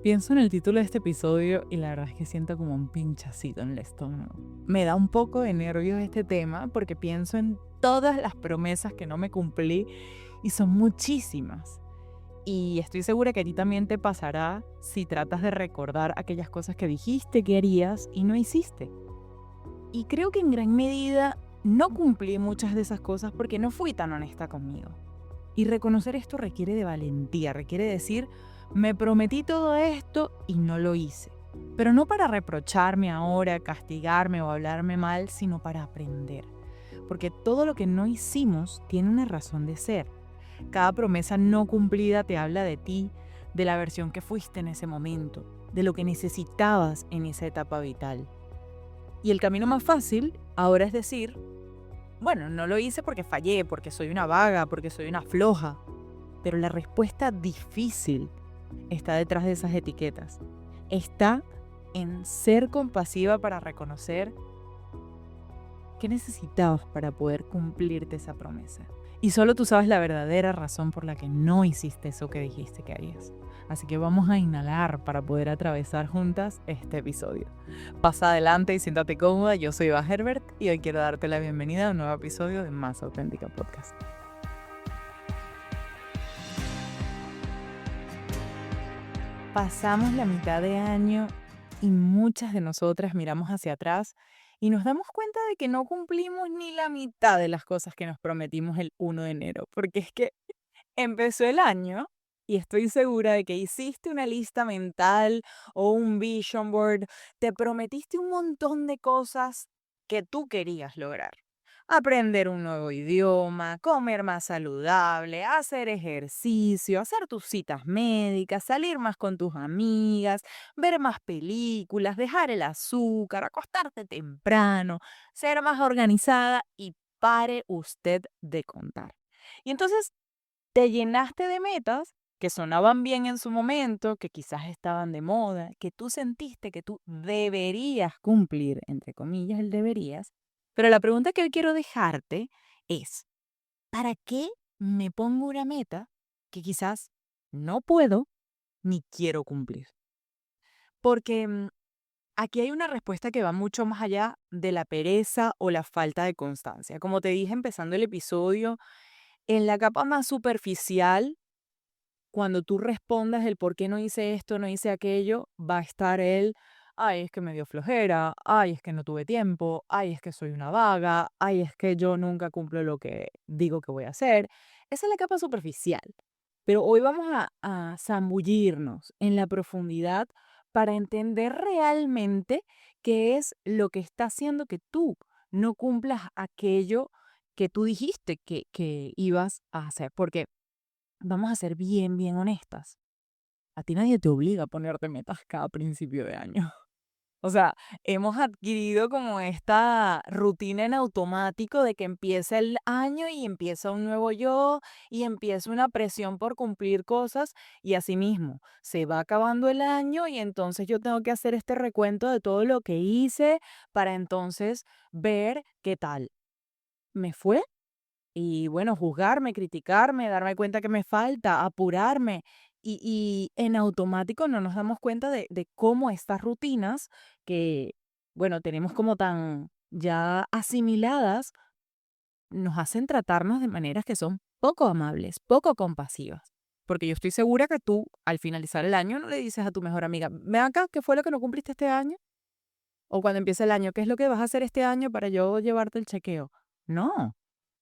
Pienso en el título de este episodio y la verdad es que siento como un pinchacito en el estómago. Me da un poco de nervios este tema porque pienso en todas las promesas que no me cumplí y son muchísimas. Y estoy segura que a ti también te pasará si tratas de recordar aquellas cosas que dijiste que harías y no hiciste. Y creo que en gran medida no cumplí muchas de esas cosas porque no fui tan honesta conmigo. Y reconocer esto requiere de valentía, requiere decir, me prometí todo esto y no lo hice. Pero no para reprocharme ahora, castigarme o hablarme mal, sino para aprender. Porque todo lo que no hicimos tiene una razón de ser. Cada promesa no cumplida te habla de ti, de la versión que fuiste en ese momento, de lo que necesitabas en esa etapa vital. Y el camino más fácil ahora es decir, bueno, no lo hice porque fallé, porque soy una vaga, porque soy una floja. Pero la respuesta difícil está detrás de esas etiquetas. Está en ser compasiva para reconocer qué necesitabas para poder cumplirte esa promesa. Y solo tú sabes la verdadera razón por la que no hiciste eso que dijiste que harías. Así que vamos a inhalar para poder atravesar juntas este episodio. Pasa adelante y siéntate cómoda. Yo soy Eva Herbert y hoy quiero darte la bienvenida a un nuevo episodio de Más Auténtica Podcast. Pasamos la mitad de año y muchas de nosotras miramos hacia atrás y nos damos cuenta de que no cumplimos ni la mitad de las cosas que nos prometimos el 1 de enero, porque es que empezó el año y estoy segura de que hiciste una lista mental o un vision board, te prometiste un montón de cosas que tú querías lograr. Aprender un nuevo idioma, comer más saludable, hacer ejercicio, hacer tus citas médicas, salir más con tus amigas, ver más películas, dejar el azúcar, acostarte temprano, ser más organizada y pare usted de contar. Y entonces te llenaste de metas que sonaban bien en su momento, que quizás estaban de moda, que tú sentiste que tú deberías cumplir, entre comillas, el deberías. Pero la pregunta que hoy quiero dejarte es, ¿para qué me pongo una meta que quizás no puedo ni quiero cumplir? Porque aquí hay una respuesta que va mucho más allá de la pereza o la falta de constancia. Como te dije empezando el episodio, en la capa más superficial, cuando tú respondas el por qué no hice esto, no hice aquello, va a estar el, ay, es que me dio flojera, ay, es que no tuve tiempo, ay, es que soy una vaga, ay, es que yo nunca cumplo lo que digo que voy a hacer. Esa es la capa superficial. Pero hoy vamos a zambullirnos en la profundidad para entender realmente qué es lo que está haciendo que tú no cumplas aquello que tú dijiste que ibas a hacer. Porque vamos a ser bien, bien honestas. A ti nadie te obliga a ponerte metas cada principio de año. O sea, hemos adquirido como esta rutina en automático de que empieza el año y empieza un nuevo yo y empieza una presión por cumplir cosas y asimismo se va acabando el año y entonces yo tengo que hacer este recuento de todo lo que hice para entonces ver qué tal me fue y bueno, juzgarme, criticarme, darme cuenta que me falta, apurarme. Y en automático no nos damos cuenta de cómo estas rutinas que, bueno, tenemos como tan ya asimiladas, nos hacen tratarnos de maneras que son poco amables, poco compasivas. Porque yo estoy segura que tú, al finalizar el año, no le dices a tu mejor amiga, ven acá, ¿qué fue lo que no cumpliste este año? O cuando empieza el año, ¿qué es lo que vas a hacer este año para yo llevarte el chequeo? No.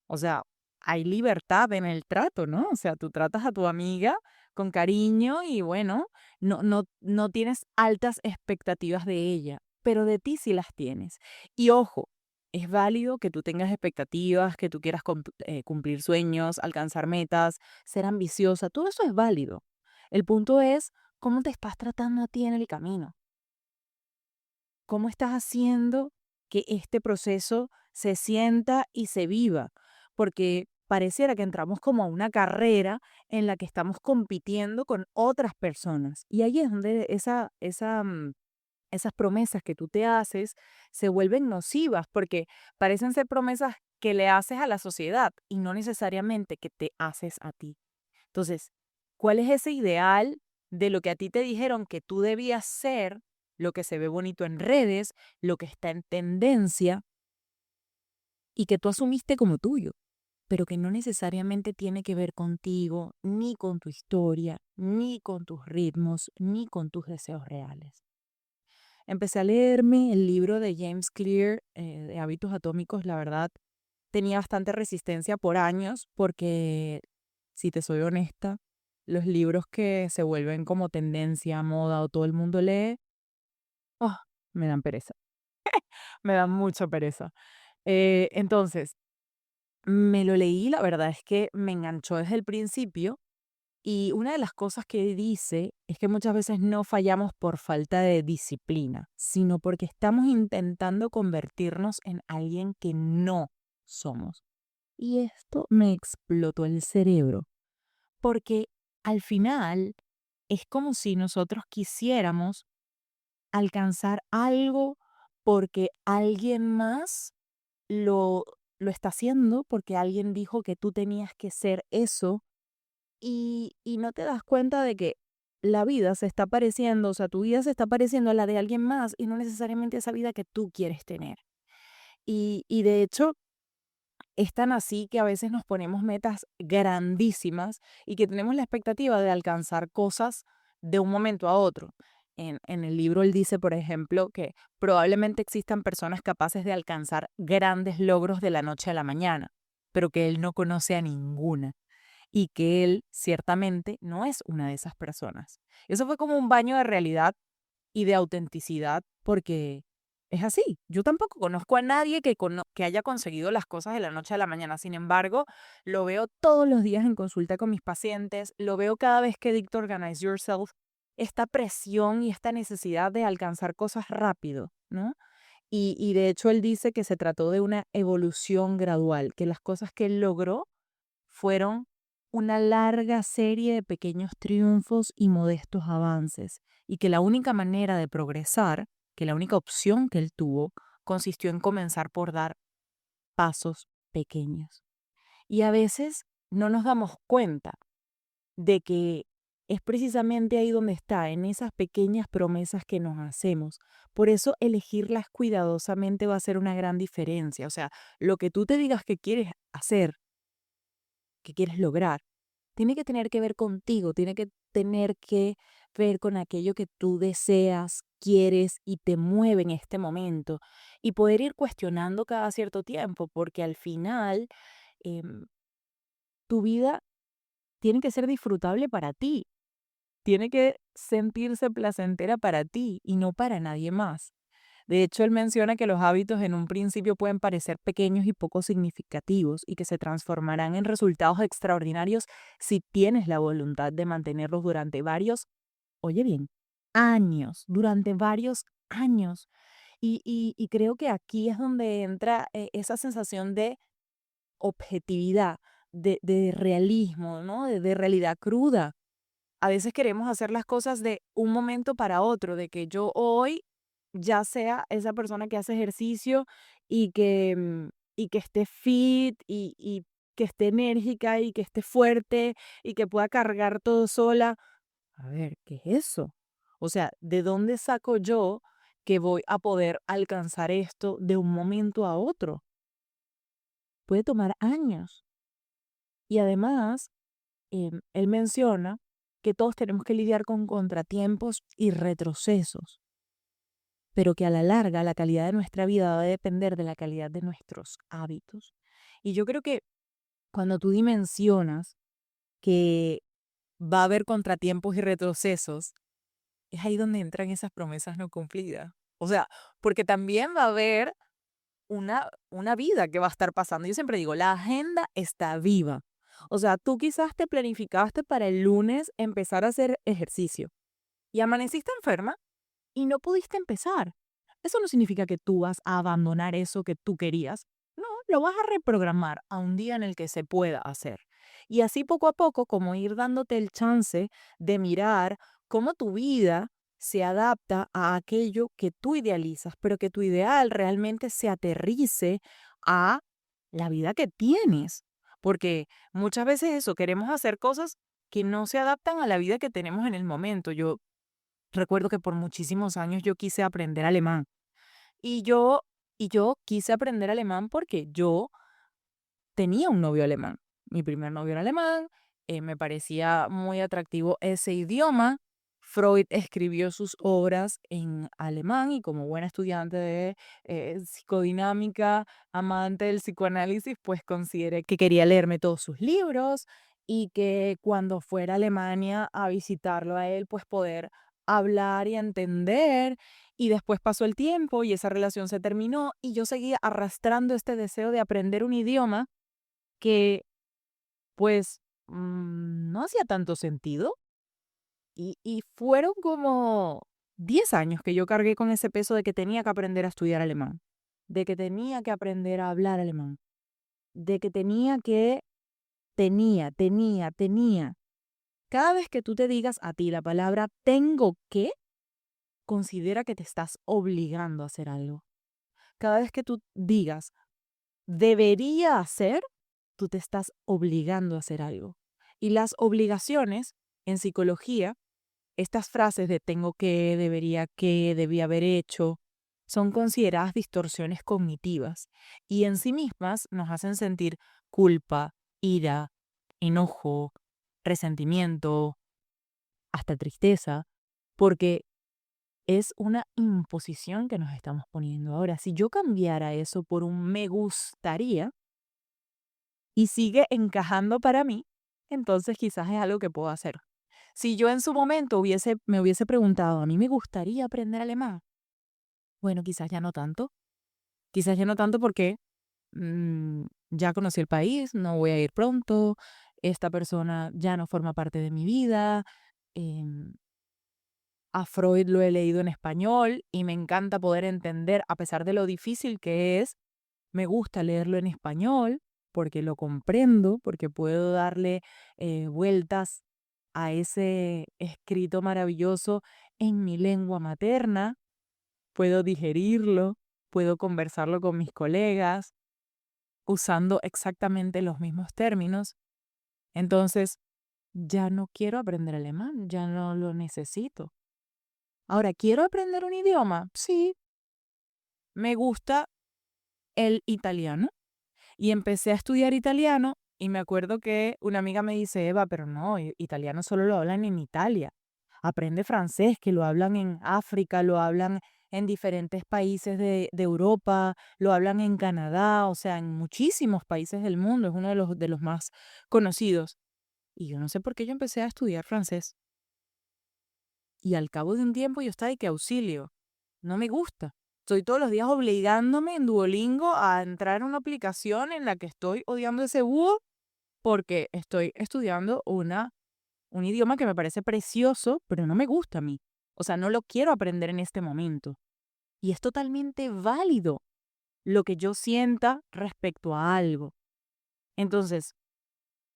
O sea, hay libertad en el trato, ¿no? O sea, tú tratas a tu amiga con cariño y bueno, no tienes altas expectativas de ella, pero de ti sí las tienes. Y ojo, es válido que tú tengas expectativas, que tú quieras cumplir sueños, alcanzar metas, ser ambiciosa, todo eso es válido. El punto es cómo te estás tratando a ti en el camino. ¿Cómo estás haciendo que este proceso se sienta y se viva? Porque pareciera que entramos como a una carrera en la que estamos compitiendo con otras personas. Y ahí es donde esas promesas que tú te haces se vuelven nocivas, porque parecen ser promesas que le haces a la sociedad y no necesariamente que te haces a ti. Entonces, ¿cuál es ese ideal de lo que a ti te dijeron que tú debías ser, lo que se ve bonito en redes, lo que está en tendencia y que tú asumiste como tuyo, pero que no necesariamente tiene que ver contigo, ni con tu historia, ni con tus ritmos, ni con tus deseos reales. Empecé a leerme el libro de James Clear, de Hábitos Atómicos. La verdad, tenía bastante resistencia por años porque, si te soy honesta, los libros que se vuelven como tendencia, moda o todo el mundo lee, ah, me dan pereza, me dan mucha pereza. Entonces, me lo leí, la verdad es que me enganchó desde el principio. Y una de las cosas que dice es que muchas veces no fallamos por falta de disciplina, sino porque estamos intentando convertirnos en alguien que no somos. Y esto me explotó el cerebro, porque al final es como si nosotros quisiéramos alcanzar algo porque alguien más lo, lo está haciendo, porque alguien dijo que tú tenías que ser eso y no te das cuenta de que la vida se está pareciendo, o sea, tu vida se está pareciendo a la de alguien más y no necesariamente esa vida que tú quieres tener. Y de hecho, es tan así que a veces nos ponemos metas grandísimas y que tenemos la expectativa de alcanzar cosas de un momento a otro. En el libro él dice, por ejemplo, que probablemente existan personas capaces de alcanzar grandes logros de la noche a la mañana, pero que él no conoce a ninguna y que él ciertamente no es una de esas personas. Eso fue como un baño de realidad y de autenticidad porque es así. Yo tampoco conozco a nadie que haya conseguido las cosas de la noche a la mañana. Sin embargo, lo veo todos los días en consulta con mis pacientes, lo veo cada vez que dicto Organize Yourself, esta presión y esta necesidad de alcanzar cosas rápido, ¿no? Y de hecho él dice que se trató de una evolución gradual, que las cosas que él logró fueron una larga serie de pequeños triunfos y modestos avances, y que la única manera de progresar, que la única opción que él tuvo, consistió en comenzar por dar pasos pequeños. Y a veces no nos damos cuenta de que es precisamente ahí donde está, en esas pequeñas promesas que nos hacemos. Por eso elegirlas cuidadosamente va a ser una gran diferencia. O sea, lo que tú te digas que quieres hacer, que quieres lograr, tiene que tener que ver contigo, tiene que tener que ver con aquello que tú deseas, quieres y te mueve en este momento. Y poder ir cuestionando cada cierto tiempo, porque al final em, tu vida tiene que ser disfrutable para ti, tiene que sentirse placentera para ti y no para nadie más. De hecho, él menciona que los hábitos en un principio pueden parecer pequeños y poco significativos y que se transformarán en resultados extraordinarios si tienes la voluntad de mantenerlos durante varios, oye bien, años, durante varios años. Y creo que aquí es donde entra esa sensación de objetividad, de realismo, ¿no? De realidad cruda. A veces queremos hacer las cosas de un momento para otro, de que yo hoy ya sea esa persona que hace ejercicio y que esté fit y que esté enérgica y que esté fuerte y que pueda cargar todo sola. A ver, ¿qué es eso? O sea, ¿de dónde saco yo que voy a poder alcanzar esto de un momento a otro? Puede tomar años. Y además, él menciona que todos tenemos que lidiar con contratiempos y retrocesos, pero que a la larga la calidad de nuestra vida va a depender de la calidad de nuestros hábitos. Y yo creo que cuando tú dimensionas que va a haber contratiempos y retrocesos, es ahí donde entran esas promesas no cumplidas. O sea, porque también va a haber una vida que va a estar pasando. Yo siempre digo, la agenda está viva. O sea, tú quizás te planificaste para el lunes empezar a hacer ejercicio y amaneciste enferma y no pudiste empezar. Eso no significa que tú vas a abandonar eso que tú querías. No, lo vas a reprogramar a un día en el que se pueda hacer. Y así poco a poco, como ir dándote el chance de mirar cómo tu vida se adapta a aquello que tú idealizas, pero que tu ideal realmente se aterrice a la vida que tienes. Porque muchas veces eso, queremos hacer cosas que no se adaptan a la vida que tenemos en el momento. Yo recuerdo que por muchísimos años yo quise aprender alemán y yo quise aprender alemán porque yo tenía un novio alemán. Mi primer novio era alemán, me parecía muy atractivo ese idioma. Freud escribió sus obras en alemán y como buena estudiante de psicodinámica, amante del psicoanálisis, pues consideré que quería leerme todos sus libros y que cuando fuera a Alemania a visitarlo a él, pues poder hablar y entender. Y después pasó el tiempo y esa relación se terminó y yo seguía arrastrando este deseo de aprender un idioma que, pues, no hacía tanto sentido, y fueron como 10 años que yo cargué con ese peso de que tenía que aprender a estudiar alemán, de que tenía que aprender a hablar alemán, de que tenía. Cada vez que tú te digas a ti la palabra tengo que, considera que te estás obligando a hacer algo. Cada vez que tú digas debería hacer, tú te estás obligando a hacer algo. Y las obligaciones en psicología, estas frases de tengo que, debía haber hecho, son consideradas distorsiones cognitivas y en sí mismas nos hacen sentir culpa, ira, enojo, resentimiento, hasta tristeza, porque es una imposición que nos estamos poniendo. Ahora, si yo cambiara eso por un me gustaría, y sigue encajando para mí, entonces quizás es algo que puedo hacer. Si yo en su momento me hubiese preguntado, a mí me gustaría aprender alemán, bueno, quizás ya no tanto porque ya conocí el país, no voy a ir pronto, esta persona ya no forma parte de mi vida, em, a Freud lo he leído en español y me encanta poder entender, a pesar de lo difícil que es, me gusta leerlo en español porque lo comprendo, porque puedo darle vueltas a ese escrito maravilloso en mi lengua materna, puedo digerirlo, puedo conversarlo con mis colegas usando exactamente los mismos términos. Entonces, ya no quiero aprender alemán, ya no lo necesito. Ahora, ¿quiero aprender un idioma? Sí, me gusta el italiano. Y empecé a estudiar italiano y me acuerdo que una amiga me dice, Eva, pero no, italiano solo lo hablan en Italia. Aprende francés, que lo hablan en África, lo hablan en diferentes países de Europa, lo hablan en Canadá, o sea, en muchísimos países del mundo, es uno de los más conocidos. Y yo no sé por qué yo empecé a estudiar francés. Y al cabo de un tiempo yo estaba de que auxilio, no me gusta. Estoy todos los días obligándome en Duolingo a entrar en una aplicación en la que estoy odiando ese búho porque estoy estudiando un idioma que me parece precioso, pero no me gusta a mí. O sea, no lo quiero aprender en este momento. Y es totalmente válido lo que yo sienta respecto a algo. Entonces,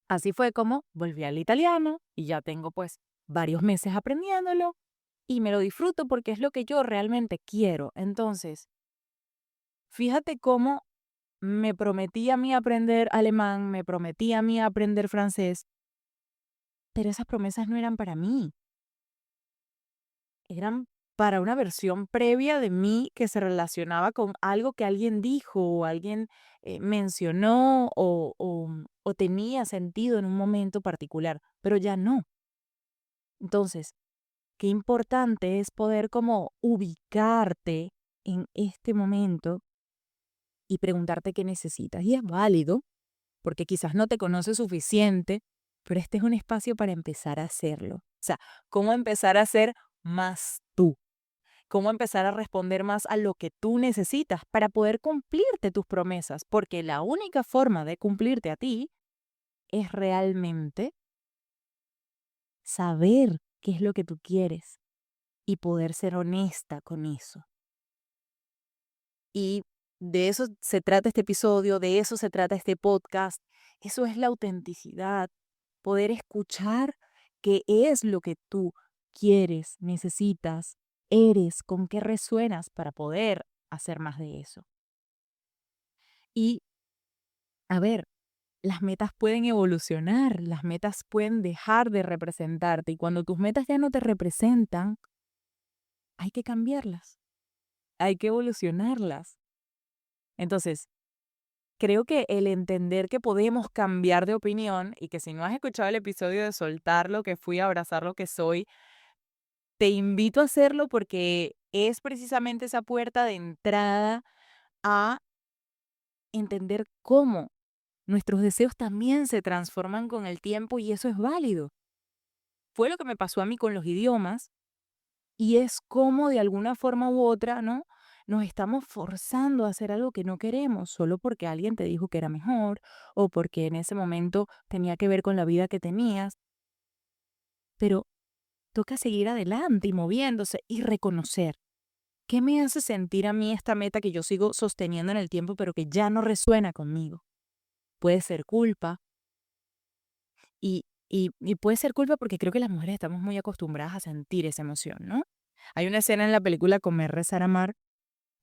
así fue como volví al italiano y ya tengo pues varios meses aprendiéndolo y me lo disfruto porque es lo que yo realmente quiero. Entonces, fíjate cómo me prometí a mí aprender alemán, me prometí a mí aprender francés, pero esas promesas no eran para mí, eran para una versión previa de mí que se relacionaba con algo que alguien dijo o alguien mencionó o tenía sentido en un momento particular, pero ya no. Entonces, qué importante es poder como ubicarte en este momento y preguntarte qué necesitas. Y es válido, porque quizás no te conoces suficiente, pero este es un espacio para empezar a hacerlo. O sea, cómo empezar a ser más tú, cómo empezar a responder más a lo que tú necesitas para poder cumplirte tus promesas, porque la única forma de cumplirte a ti es realmente saber qué es lo que tú quieres y poder ser honesta con eso. Y de eso se trata este episodio, de eso se trata este podcast. Eso es la autenticidad, poder escuchar qué es lo que tú quieres, necesitas, eres, con qué resuenas para poder hacer más de eso. Y, a ver, las metas pueden evolucionar, las metas pueden dejar de representarte y cuando tus metas ya no te representan, hay que cambiarlas, hay que evolucionarlas. Entonces, creo que el entender que podemos cambiar de opinión y que si no has escuchado el episodio de soltar lo que fui a abrazar lo que soy, te invito a hacerlo porque es precisamente esa puerta de entrada a entender cómo nuestros deseos también se transforman con el tiempo y eso es válido. Fue lo que me pasó a mí con los idiomas y es como de alguna forma u otra, ¿no? Nos estamos forzando a hacer algo que no queremos solo porque alguien te dijo que era mejor o porque en ese momento tenía que ver con la vida que tenías, pero toca seguir adelante y moviéndose y reconocer qué me hace sentir a mí esta meta que yo sigo sosteniendo en el tiempo pero que ya no resuena conmigo. Puede ser culpa, y puede ser culpa porque creo que las mujeres estamos muy acostumbradas a sentir esa emoción, ¿no? Hay una escena en la película Comer, Rezar, Amar,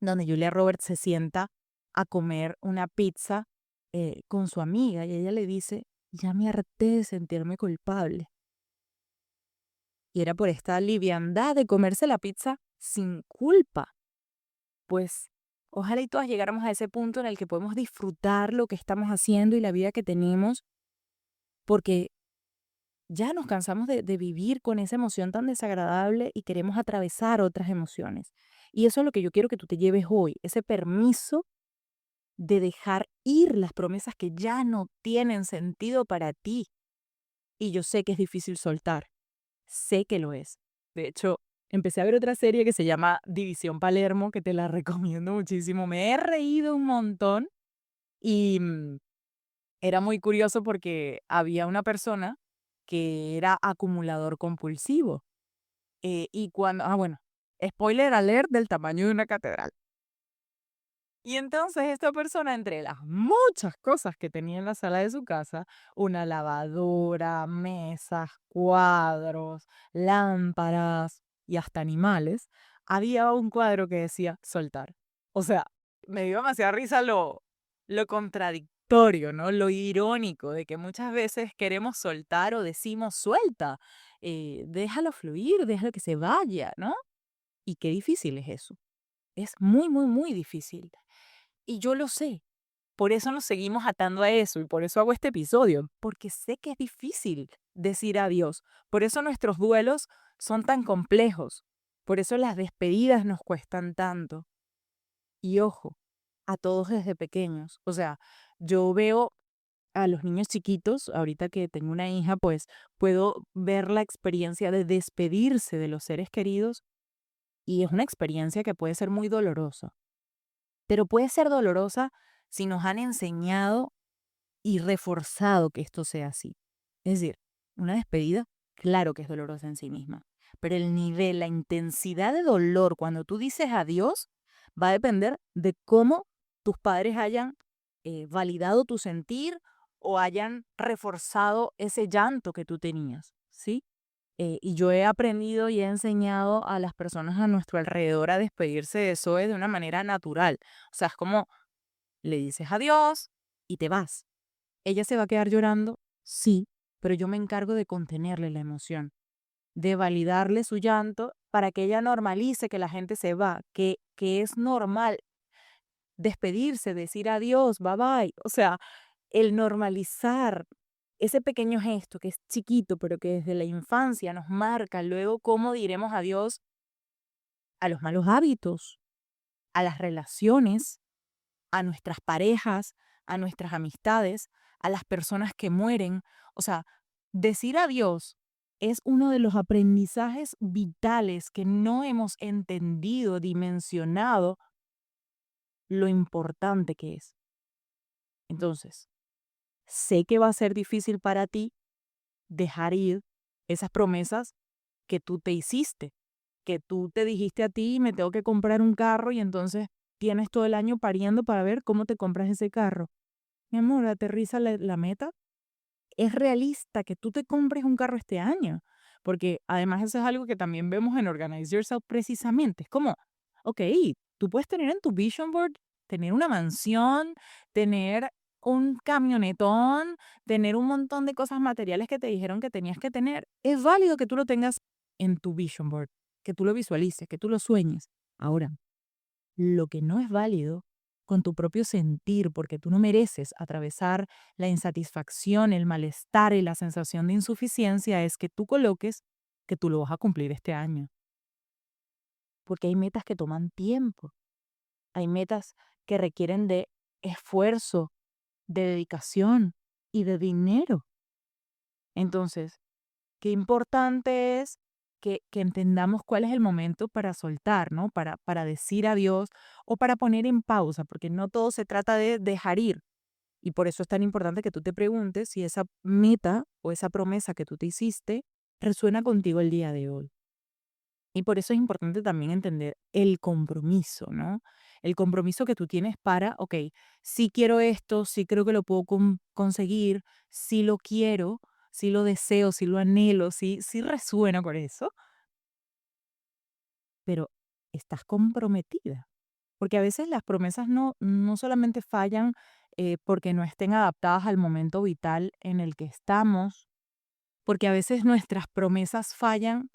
donde Julia Roberts se sienta a comer una pizza con su amiga y ella le dice, ya me harté de sentirme culpable. Y era por esta liviandad de comerse la pizza sin culpa. Pues ojalá y todas llegáramos a ese punto en el que podemos disfrutar lo que estamos haciendo y la vida que tenemos, porque ya nos cansamos de vivir con esa emoción tan desagradable y queremos atravesar otras emociones. Y eso es lo que yo quiero que tú te lleves hoy, ese permiso de dejar ir las promesas que ya no tienen sentido para ti. Y yo sé que es difícil soltar, sé que lo es. De hecho, empecé a ver otra serie que se llama División Palermo, que te la recomiendo muchísimo. Me he reído un montón y era muy curioso porque había una persona que era acumulador compulsivo. Y cuando, bueno, spoiler alert del tamaño de una catedral. Y entonces esta persona, entre las muchas cosas que tenía en la sala de su casa, una lavadora, mesas, cuadros, lámparas y hasta animales, había un cuadro que decía soltar. O sea, me dio demasiada risa lo contradictorio, ¿no? Lo irónico de que muchas veces queremos soltar o decimos suelta, déjalo fluir, déjalo que se vaya, ¿no? Y qué difícil es eso. Es muy, muy, muy difícil. Y yo lo sé. Por eso nos seguimos atando a eso y por eso hago este episodio, porque sé que es difícil decir adiós. Por eso nuestros duelos son tan complejos. Por eso las despedidas nos cuestan tanto. Y ojo, a todos desde pequeños. O sea, yo veo a los niños chiquitos, ahorita que tengo una hija, pues puedo ver la experiencia de despedirse de los seres queridos y es una experiencia que puede ser muy dolorosa. Pero puede ser dolorosa si nos han enseñado y reforzado que esto sea así. Es decir, una despedida, claro que es dolorosa en sí misma, pero el nivel, la intensidad de dolor cuando tú dices adiós va a depender de cómo tus padres hayan validado tu sentir o hayan reforzado ese llanto que tú tenías, ¿sí? Y yo he aprendido y he enseñado a las personas a nuestro alrededor a despedirse de Zoe de una manera natural. O sea, es como le dices adiós y te vas. ¿Ella se va a quedar llorando? Sí, pero yo me encargo de contenerle la emoción, de validarle su llanto para que ella normalice que la gente se va, que es normal despedirse, decir adiós, bye bye. O sea, el normalizar ese pequeño gesto que es chiquito, pero que desde la infancia nos marca luego cómo diremos adiós a los malos hábitos, a las relaciones, a nuestras parejas, a nuestras amistades, a las personas que mueren. O sea, decir adiós es uno de los aprendizajes vitales que no hemos entendido, dimensionado lo importante que es. Entonces, sé que va a ser difícil para ti dejar ir esas promesas que tú te hiciste, que tú te dijiste a ti, me tengo que comprar un carro y entonces tienes todo el año pariendo para ver cómo te compras ese carro. Mi amor, aterriza la meta. Es realista que tú te compres un carro este año, porque además eso es algo que también vemos en Organize Yourself precisamente. Es como, ok, tú puedes tener en tu vision board, tener una mansión, tener un camionetón, tener un montón de cosas materiales que te dijeron que tenías que tener. Es válido que tú lo tengas en tu vision board, que tú lo visualices, que tú lo sueñes. Ahora, lo que no es válido con tu propio sentir, porque tú no mereces atravesar la insatisfacción, el malestar y la sensación de insuficiencia, es que tú coloques que tú lo vas a cumplir este año. Porque hay metas que toman tiempo, hay metas que requieren de esfuerzo, de dedicación y de dinero. Entonces, qué importante es que entendamos cuál es el momento para soltar, ¿no? Para decir adiós o para poner en pausa, porque no todo se trata de dejar ir. Y por eso es tan importante que tú te preguntes si esa meta o esa promesa que tú te hiciste resuena contigo el día de hoy. Y por eso es importante también entender el compromiso, ¿no? El compromiso que tú tienes para, ok, sí quiero esto, sí creo que lo puedo conseguir, sí lo quiero, sí lo deseo, sí lo anhelo, sí resuena con eso, pero estás comprometida. Porque a veces las promesas no solamente fallan porque no estén adaptadas al momento vital en el que estamos, porque a veces nuestras promesas fallan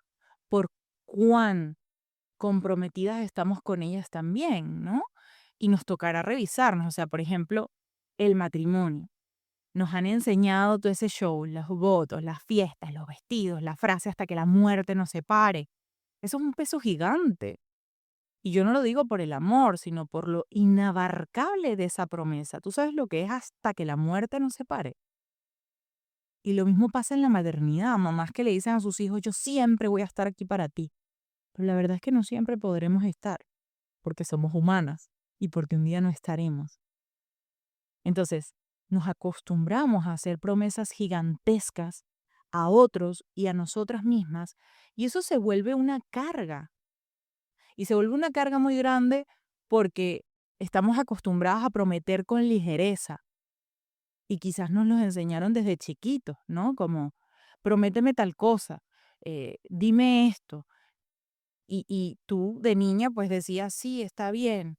por cuán comprometidas estamos con ellas también, ¿no? Y nos tocará revisarnos, o sea, por ejemplo, el matrimonio. Nos han enseñado todo ese show, los votos, las fiestas, los vestidos, la frase hasta que la muerte nos separe. Eso es un peso gigante. Y yo no lo digo por el amor, sino por lo inabarcable de esa promesa. ¿Tú sabes lo que es hasta que la muerte nos separe? Y lo mismo pasa en la maternidad, mamás que le dicen a sus hijos, yo siempre voy a estar aquí para ti. Pero la verdad es que no siempre podremos estar, porque somos humanas y porque un día no estaremos. Entonces, nos acostumbramos a hacer promesas gigantescas a otros y a nosotras mismas, y eso se vuelve una carga. Y se vuelve una carga muy grande porque estamos acostumbradas a prometer con ligereza y quizás nos los enseñaron desde chiquitos, ¿no? Como, prométeme tal cosa, dime esto. Y tú de niña pues decías, sí, está bien,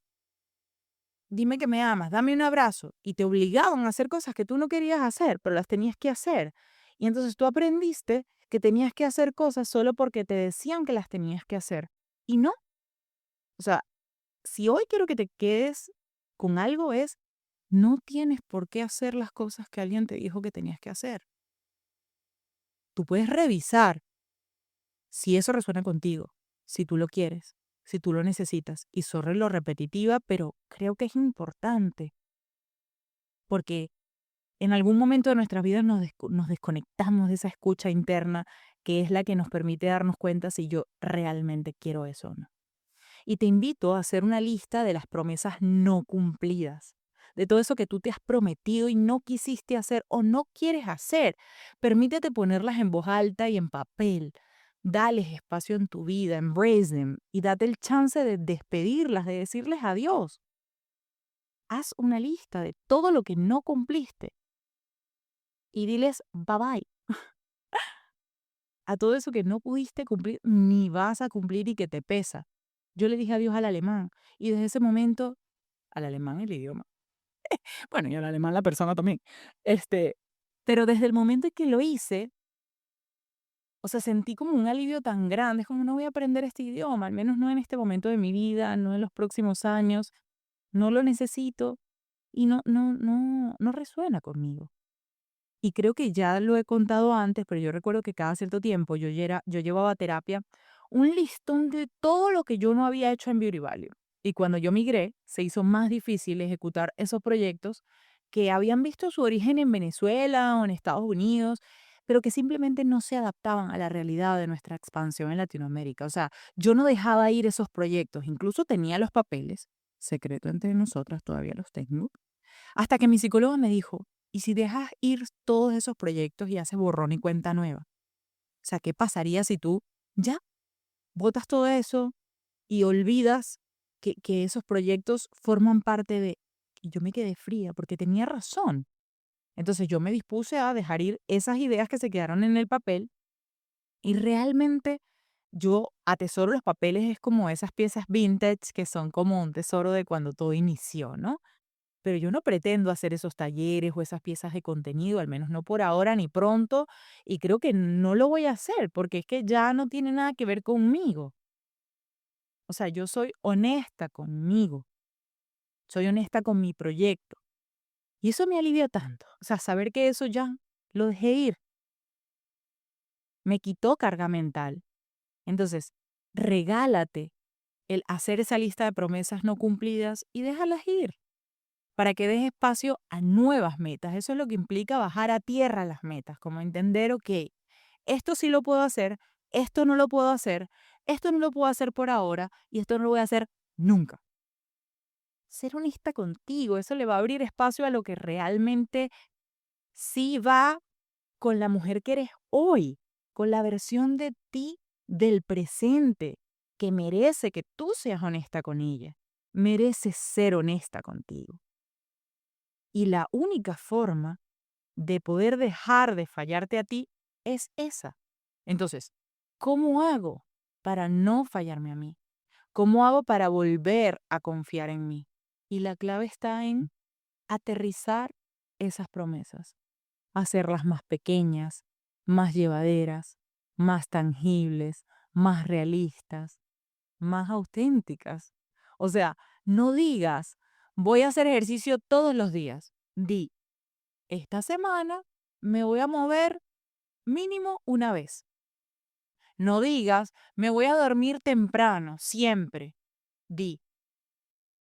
dime que me amas, dame un abrazo. Y te obligaban a hacer cosas que tú no querías hacer, pero las tenías que hacer. Y entonces tú aprendiste que tenías que hacer cosas solo porque te decían que las tenías que hacer. Y no, o sea, si hoy quiero que te quedes con algo es, no tienes por qué hacer las cosas que alguien te dijo que tenías que hacer. Tú puedes revisar si eso resuena contigo, si tú lo quieres, si tú lo necesitas. Y sorry lo repetitiva, pero creo que es importante porque en algún momento de nuestras vidas nos desconectamos de esa escucha interna que es la que nos permite darnos cuenta si yo realmente quiero eso o no. Y te invito a hacer una lista de las promesas no cumplidas, de todo eso que tú te has prometido y no quisiste hacer o no quieres hacer. Permítete ponerlas en voz alta y en papel. Dales espacio en tu vida, embrace them y date el chance de despedirlas, de decirles adiós. Haz una lista de todo lo que no cumpliste y diles bye bye a todo eso que no pudiste cumplir ni vas a cumplir y que te pesa. Yo le dije adiós al alemán y desde ese momento, al alemán el idioma, bueno, y al alemán la persona también, pero desde el momento en que lo hice, o sea, sentí como un alivio tan grande, es como no voy a aprender este idioma, al menos no en este momento de mi vida, no en los próximos años, no lo necesito y no resuena conmigo. Y creo que ya lo he contado antes, pero yo recuerdo que cada cierto tiempo yo llevaba a terapia un listón de todo lo que yo no había hecho en Beauty Value. Y cuando yo migré, se hizo más difícil ejecutar esos proyectos que habían visto su origen en Venezuela o en Estados Unidos, pero que simplemente no se adaptaban a la realidad de nuestra expansión en Latinoamérica. O sea, yo no dejaba ir esos proyectos, incluso tenía los papeles, secreto entre nosotras, todavía los tengo, hasta que mi psicóloga me dijo, ¿y si dejas ir todos esos proyectos y haces borrón y cuenta nueva? O sea, ¿qué pasaría si tú ya botas todo eso y olvidas que esos proyectos forman parte de... Y yo me quedé fría porque tenía razón. Entonces yo me dispuse a dejar ir esas ideas que se quedaron en el papel y realmente yo atesoro los papeles, es como esas piezas vintage que son como un tesoro de cuando todo inició, ¿no? pero yo no pretendo hacer esos talleres o esas piezas de contenido, al menos no por ahora ni pronto, y creo que no lo voy a hacer porque es que ya no tiene nada que ver conmigo. O sea, yo soy honesta conmigo, soy honesta con mi proyecto. Y eso me alivia tanto. O sea, saber que eso ya lo dejé ir, me quitó carga mental. Entonces, regálate el hacer esa lista de promesas no cumplidas y déjalas ir para que des espacio a nuevas metas. Eso es lo que implica bajar a tierra las metas, como entender, ok, esto sí lo puedo hacer, esto no lo puedo hacer, esto no lo puedo hacer por ahora y esto no lo voy a hacer nunca. Ser honesta contigo, eso le va a abrir espacio a lo que realmente sí va con la mujer que eres hoy, con la versión de ti del presente, que merece que tú seas honesta con ella. Mereces ser honesta contigo. Y la única forma de poder dejar de fallarte a ti es esa. Entonces, ¿cómo hago para no fallarme a mí? ¿Cómo hago para volver a confiar en mí? Y la clave está en aterrizar esas promesas, hacerlas más pequeñas, más llevaderas, más tangibles, más realistas, más auténticas. O sea, no digas, voy a hacer ejercicio todos los días. Di, esta semana me voy a mover mínimo una vez. No digas, me voy a dormir temprano, siempre. Di,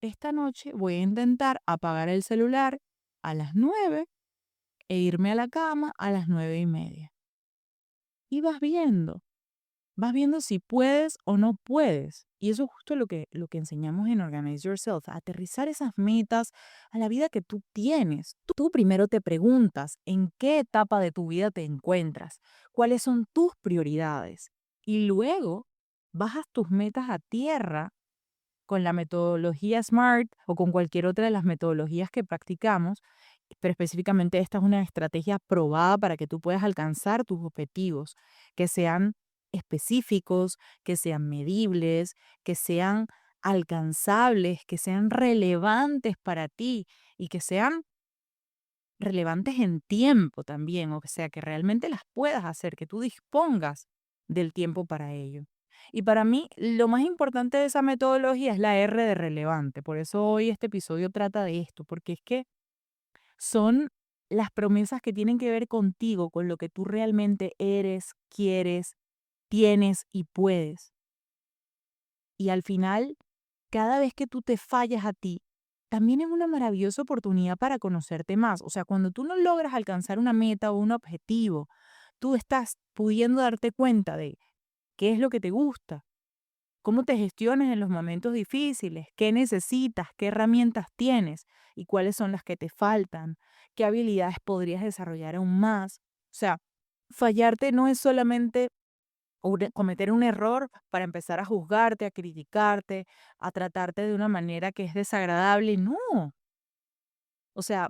esta noche voy a intentar apagar el celular a las 9 e irme a la cama a las 9:30. Y vas viendo si puedes o no puedes. Y eso es justo lo que enseñamos en Organize Yourself, a aterrizar esas metas a la vida que tú tienes. Tú primero te preguntas en qué etapa de tu vida te encuentras, cuáles son tus prioridades. Y luego bajas tus metas a tierra con la metodología SMART o con cualquier otra de las metodologías que practicamos, pero específicamente esta es una estrategia probada para que tú puedas alcanzar tus objetivos, que sean específicos, que sean medibles, que sean alcanzables, que sean relevantes para ti y que sean relevantes en tiempo también, o sea, que realmente las puedas hacer, que tú dispongas del tiempo para ello. Y para mí, lo más importante de esa metodología es la R de relevante. Por eso hoy este episodio trata de esto, porque es que son las promesas que tienen que ver contigo, con lo que tú realmente eres, quieres, tienes y puedes. Y al final, cada vez que tú te fallas a ti, también es una maravillosa oportunidad para conocerte más. O sea, cuando tú no logras alcanzar una meta o un objetivo, tú estás pudiendo darte cuenta de qué es lo que te gusta, cómo te gestiones en los momentos difíciles, qué necesitas, qué herramientas tienes y cuáles son las que te faltan, qué habilidades podrías desarrollar aún más. O sea, fallarte no es solamente cometer un error para empezar a juzgarte, a criticarte, a tratarte de una manera que es desagradable. No. O sea,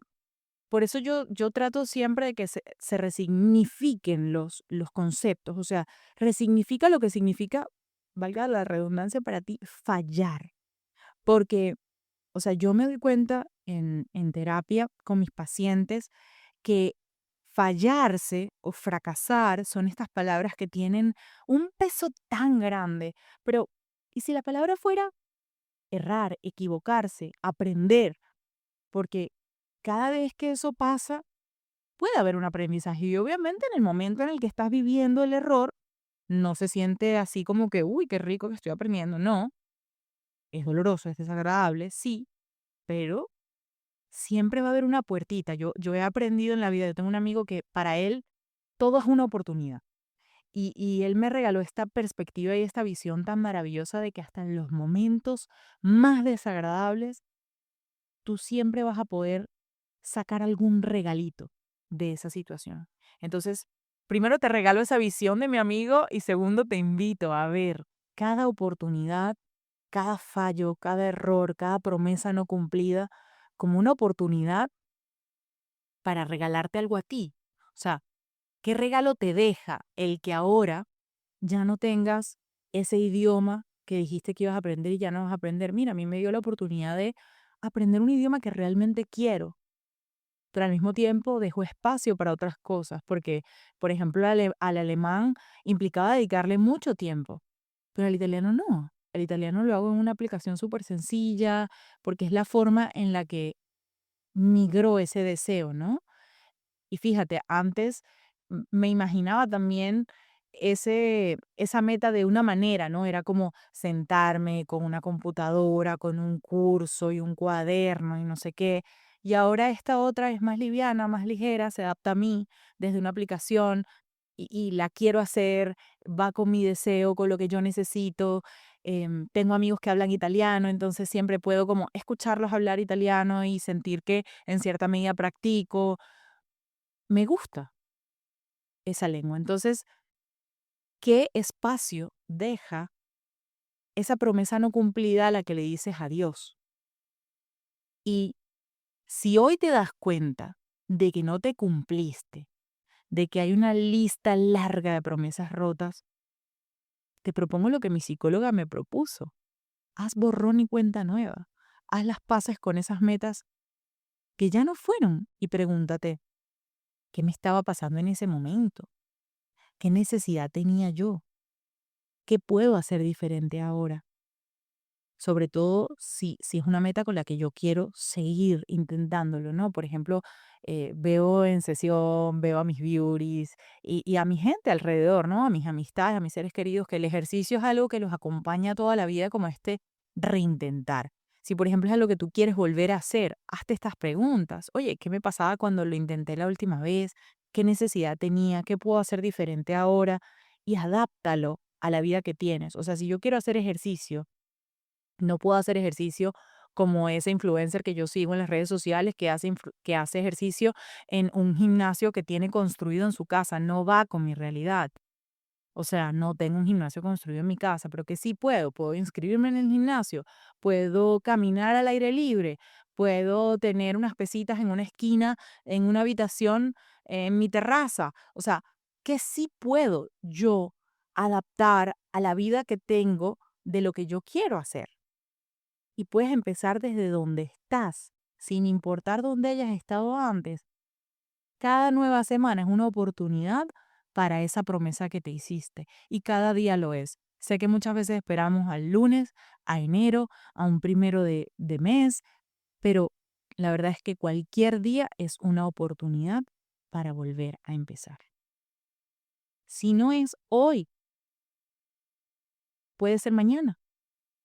por eso yo trato siempre de que se resignifiquen los conceptos. O sea, resignifica lo que significa, valga la redundancia para ti, fallar. Porque, o sea, yo me doy cuenta en terapia con mis pacientes que fallarse o fracasar son estas palabras que tienen un peso tan grande. Pero, ¿y si la palabra fuera errar, equivocarse, aprender? Porque cada vez que eso pasa, puede haber un aprendizaje. Y obviamente en el momento en el que estás viviendo el error, no se siente así como que, uy, qué rico que estoy aprendiendo. No, es doloroso, es desagradable, sí, pero siempre va a haber una puertita. Yo he aprendido en la vida, yo tengo un amigo que para él todo es una oportunidad. Y él me regaló esta perspectiva y esta visión tan maravillosa de que hasta en los momentos más desagradables, tú siempre vas a poder sacar algún regalito de esa situación. Entonces, primero te regalo esa visión de mi amigo y segundo te invito a ver cada oportunidad, cada fallo, cada error, cada promesa no cumplida como una oportunidad para regalarte algo a ti. O sea, ¿qué regalo te deja el que ahora ya no tengas ese idioma que dijiste que ibas a aprender y ya no vas a aprender? Mira, a mí me dio la oportunidad de aprender un idioma que realmente quiero, pero al mismo tiempo dejo espacio para otras cosas, porque, por ejemplo, al alemán implicaba dedicarle mucho tiempo, pero al italiano no. El italiano lo hago en una aplicación súper sencilla, porque es la forma en la que migró ese deseo, ¿no? Y fíjate, antes me imaginaba también esa meta de una manera, ¿no? Era como sentarme con una computadora, con un curso y un cuaderno y no sé qué. Y ahora esta otra es más liviana, más ligera, se adapta a mí desde una aplicación y la quiero hacer, va con mi deseo, con lo que yo necesito. Tengo amigos que hablan italiano, entonces siempre puedo como escucharlos hablar italiano y sentir que en cierta medida practico. Me gusta esa lengua. Entonces, ¿qué espacio deja esa promesa no cumplida a la que le dices adiós? Y si hoy te das cuenta de que no te cumpliste, de que hay una lista larga de promesas rotas, te propongo lo que mi psicóloga me propuso. Haz borrón y cuenta nueva. Haz las paces con esas metas que ya no fueron y pregúntate, ¿qué me estaba pasando en ese momento? ¿Qué necesidad tenía yo? ¿Qué puedo hacer diferente ahora? Sobre todo si es una meta con la que yo quiero seguir intentándolo, ¿no? Por ejemplo, veo en sesión, veo a mis beauties y a mi gente alrededor, ¿no? A mis amistades, a mis seres queridos, que el ejercicio es algo que los acompaña toda la vida como este reintentar. Si, por ejemplo, es algo que tú quieres volver a hacer, hazte estas preguntas. Oye, ¿qué me pasaba cuando lo intenté la última vez? ¿Qué necesidad tenía? ¿Qué puedo hacer diferente ahora? Y adáptalo a la vida que tienes. O sea, si yo quiero hacer ejercicio, no puedo hacer ejercicio como ese influencer que yo sigo en las redes sociales que hace ejercicio en un gimnasio que tiene construido en su casa. No va con mi realidad. O sea, no tengo un gimnasio construido en mi casa, pero que sí puedo inscribirme en el gimnasio, puedo caminar al aire libre, puedo tener unas pesitas en una esquina, en una habitación, en mi terraza. O sea, que sí puedo yo adaptar a la vida que tengo de lo que yo quiero hacer. Y puedes empezar desde donde estás, sin importar dónde hayas estado antes. Cada nueva semana es una oportunidad para esa promesa que te hiciste y cada día lo es. Sé que muchas veces esperamos al lunes, a enero, a un primero de mes, pero la verdad es que cualquier día es una oportunidad para volver a empezar. Si no es hoy, puede ser mañana,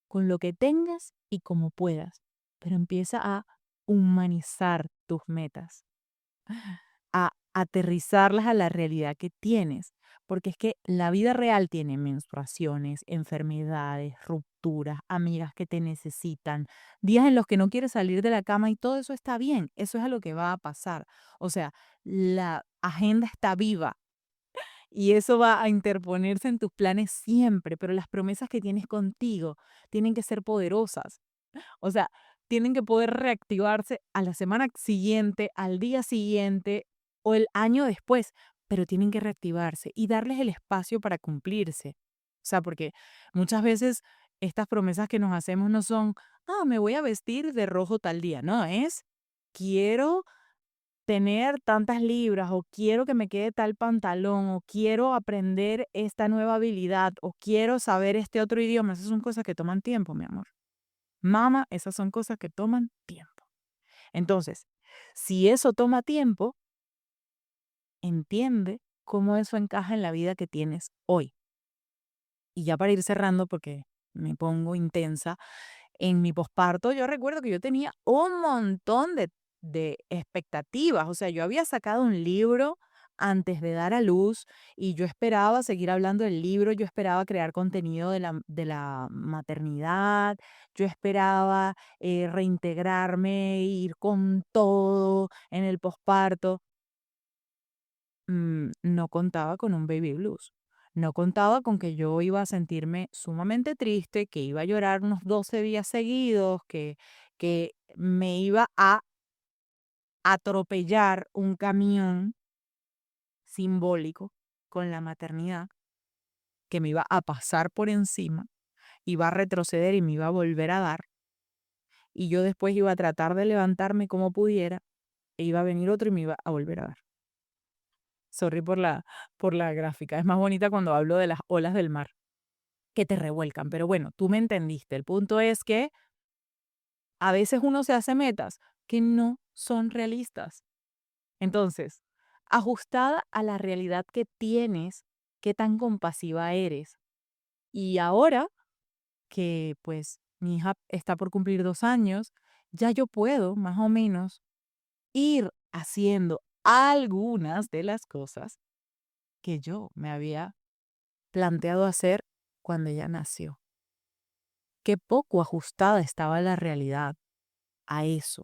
con lo que tengas y como puedas, pero empieza a humanizar tus metas, a aterrizarlas a la realidad que tienes, porque es que la vida real tiene menstruaciones, enfermedades, rupturas, amigas que te necesitan, días en los que no quieres salir de la cama y todo eso está bien, eso es a lo que va a pasar. O sea, la agenda está viva y eso va a interponerse en tus planes siempre, pero las promesas que tienes contigo tienen que ser poderosas. O sea, tienen que poder reactivarse a la semana siguiente, al día siguiente o el año después, pero tienen que reactivarse y darles el espacio para cumplirse. O sea, porque muchas veces estas promesas que nos hacemos no son, me voy a vestir de rojo tal día. No, es, quiero tener tantas libras o quiero que me quede tal pantalón o quiero aprender esta nueva habilidad o quiero saber este otro idioma. Esas son cosas que toman tiempo, mi amor. Mama, esas son cosas que toman tiempo. Entonces, si eso toma tiempo, entiende cómo eso encaja en la vida que tienes hoy. Y ya para ir cerrando, porque me pongo intensa, en mi posparto yo recuerdo que yo tenía un montón de expectativas. O sea, yo había sacado un libro antes de dar a luz y yo esperaba seguir hablando del libro, yo esperaba crear contenido de la maternidad, yo esperaba reintegrarme, ir con todo en el posparto. No contaba con un baby blues. No contaba con que yo iba a sentirme sumamente triste, que iba a llorar unos 12 días seguidos, que me iba a atropellar un camión simbólico con la maternidad, que me iba a pasar por encima, iba a retroceder y me iba a volver a dar. y yo después iba a tratar de levantarme como pudiera, e iba a venir otro y me iba a volver a dar. Sorry por la gráfica. Es más bonita cuando hablo de las olas del mar, que te revuelcan. Pero bueno, tú me entendiste. El punto es que a veces uno se hace metas que no son realistas. Entonces, ajustada a la realidad que tienes, qué tan compasiva eres. Y ahora que pues mi hija está por cumplir 2 años, ya yo puedo más o menos ir haciendo algunas de las cosas que yo me había planteado hacer cuando ella nació. Qué poco ajustada estaba la realidad a eso.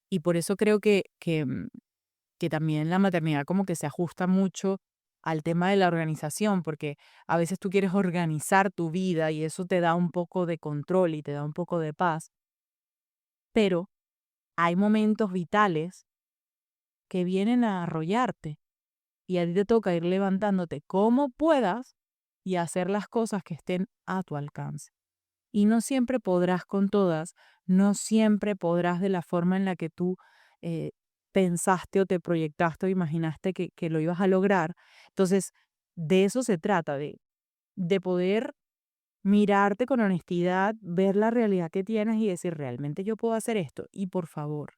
Y por eso creo que también la maternidad como que se ajusta mucho al tema de la organización, porque a veces tú quieres organizar tu vida y eso te da un poco de control y te da un poco de paz, pero hay momentos vitales que vienen a arrollarte y a ti te toca ir levantándote como puedas y hacer las cosas que estén a tu alcance. Y no siempre podrás con todas, no siempre podrás de la forma en la que tú eh, pensaste o te proyectaste o imaginaste que lo ibas a lograr. Entonces, de eso se trata, de poder mirarte con honestidad, ver la realidad que tienes y decir, realmente yo puedo hacer esto. Y por favor,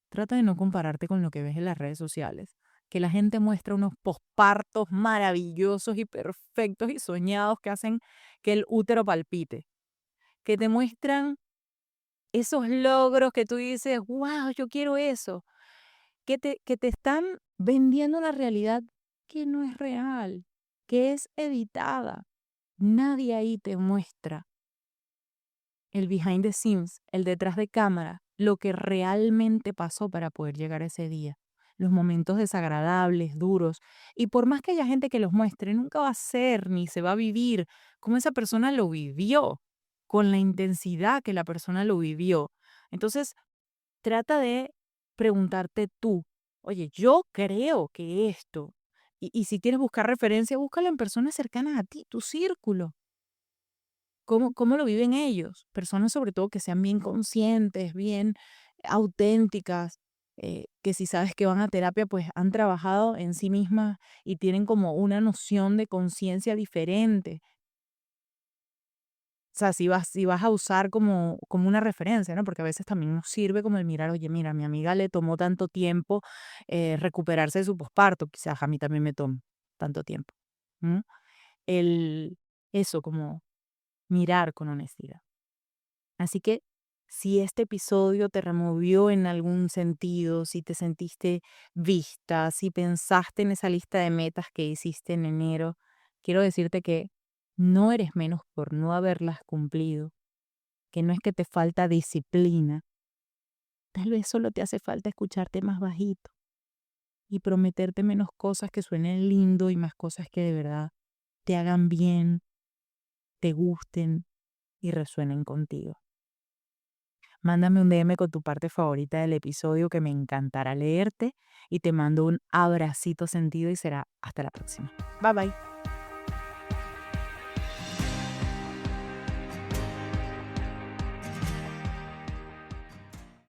trata de no compararte con lo que ves en las redes sociales, que la gente muestra unos pospartos maravillosos y perfectos y soñados que hacen que el útero palpite, que te muestran esos logros que tú dices, wow, yo quiero eso, que te están vendiendo una realidad que no es real, que es editada. Nadie ahí te muestra el behind the scenes, el detrás de cámara, lo que realmente pasó para poder llegar a ese día. Los momentos desagradables, duros. Y por más que haya gente que los muestre, nunca va a ser ni se va a vivir como esa persona lo vivió, con la intensidad que la persona lo vivió. Entonces, trata de preguntarte tú, oye, yo creo que esto, y si quieres buscar referencia, búscalo en personas cercanas a ti, tu círculo. ¿Cómo lo viven ellos? Personas sobre todo que sean bien conscientes, bien auténticas, que si sabes que van a terapia, pues han trabajado en sí mismas y tienen como una noción de conciencia diferente. O sea, si vas a usar como una referencia, ¿no? Porque a veces también nos sirve como el mirar, oye, mira, a mi amiga le tomó tanto tiempo recuperarse de su posparto, quizás a mí también me tome tanto tiempo. ¿M? El, eso, como mirar con honestidad. Así que si este episodio te removió en algún sentido, si te sentiste vista, si pensaste en esa lista de metas que hiciste en enero, quiero decirte que no eres menos por no haberlas cumplido, que no es que te falta disciplina, tal vez solo te hace falta escucharte más bajito y prometerte menos cosas que suenen lindo y más cosas que de verdad te hagan bien, te gusten y resuenen contigo. Mándame un DM con tu parte favorita del episodio que me encantará leerte y te mando un abracito sentido y será hasta la próxima. Bye bye.